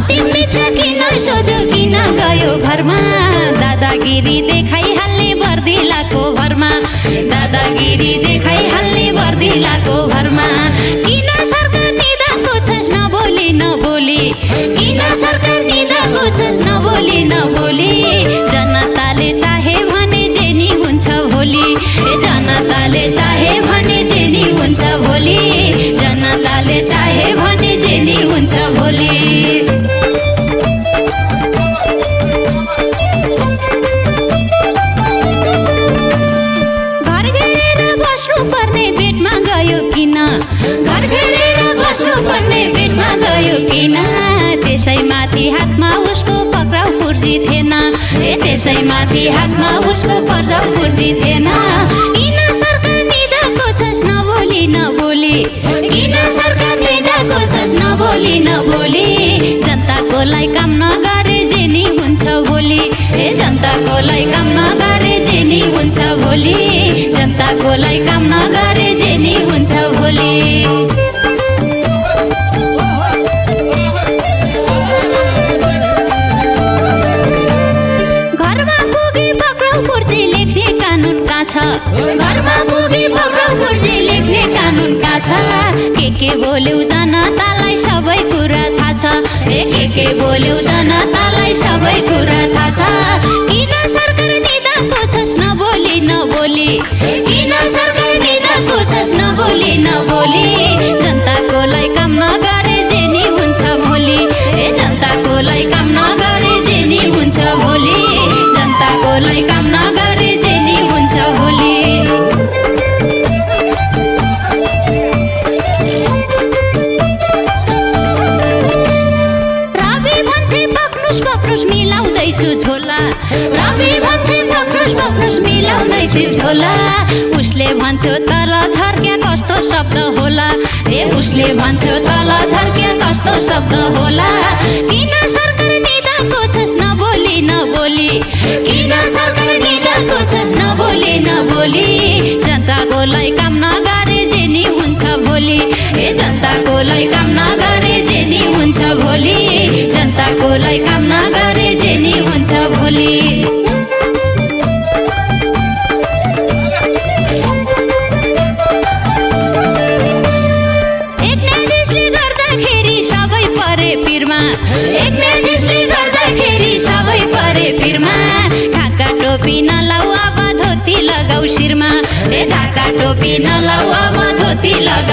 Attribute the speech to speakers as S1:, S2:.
S1: तिमी छ किन सोध्यो किन गयो घरमा दादागिरी देखाइहाल्ने बर्दिलाको भरमा दादागिरी देखाइहाल्ने बर्दिलाको भरमा किन सरकार निदाको छस् नबोली नबोली किन सरकार निदाको छस् नबोली नबोली जनताले चाहे भने जे नि हुन्छ भोलि जनताले चाहे भने जे नि हुन्छ भोलि जनताले चाहे भने जे नि हुन्छ भोलि घर घेरेर बस्नु पर्ने बेडमा गयो किन घर घेरेर बस्नु पर्ने बेडमा गयो किन त्यसैमाथि हातमा उसको पक्राउ फुर्जी थिएन त्यसैमाथि हातमा उसको पक्राउ फुर्जी थिएन किन सरकार निदाको छस् नबोली नबोली किन सरकार निदाको छस् नबोली नबोली जनताको लागि काम नगरे जे नि हुन्छ भोलि जनताको लागि काम नगरे जे नि हुन्छ भोलि जनताको लागि काम नगरे जे नि हुन्छ भोलि घरमा पुगी पक्राउ फुर्जी लेख्ने कानुन कहाँ छ घरमा पुगी पक्राउ फुर्जी लेख्ने कानुन कहाँ छ के बोल्यौ जनतालाई सबै कुरा थाहा छ के बोल्यौ जनतालाई सबै कुरा थाहा छ किन सरकार निदाको छस् नबोली नबोली किन सरकार निदाको छस् नबोली नबोली जनताको लागि काम नगरे जे नि हुन्छ भोलि जनताको लागि काम नगरे जे नि हुन्छ भोलि जनताको लागि काम नगरे जे नि हुन्छ भोलि पक्रुस मिलाउँदैछु झोला रवि भन्थे पक्रुस मिलाउँदैछु झोला उसले भन्थ्यो तल झर्क्या कस्तो शब्द होला उसले भन्थ्यो तल झर्क्या कस्तो शब्द होला किन सरकार निदाको छस् नबोली नबोली किन सरकार निदाको छस् नबोली नबोली जनताको लागि काम नगरे जे नि हुन्छ भोलि जनताको लागि काम नगरे जे नि हुन्छ भोलि जनताको लागि काम नगरे जे नि हुन्छ भोलि एक न्यायाधीशले गर्दाखेरि सबै परे पिरमा एक न्यायाधीशले गर्दाखेरि सबै परे पिरमा ढाका टोपी नलाऊ अब धोती लगाऊ शिरमा ढाका टोपी नलाऊ अब धोती लगाऊ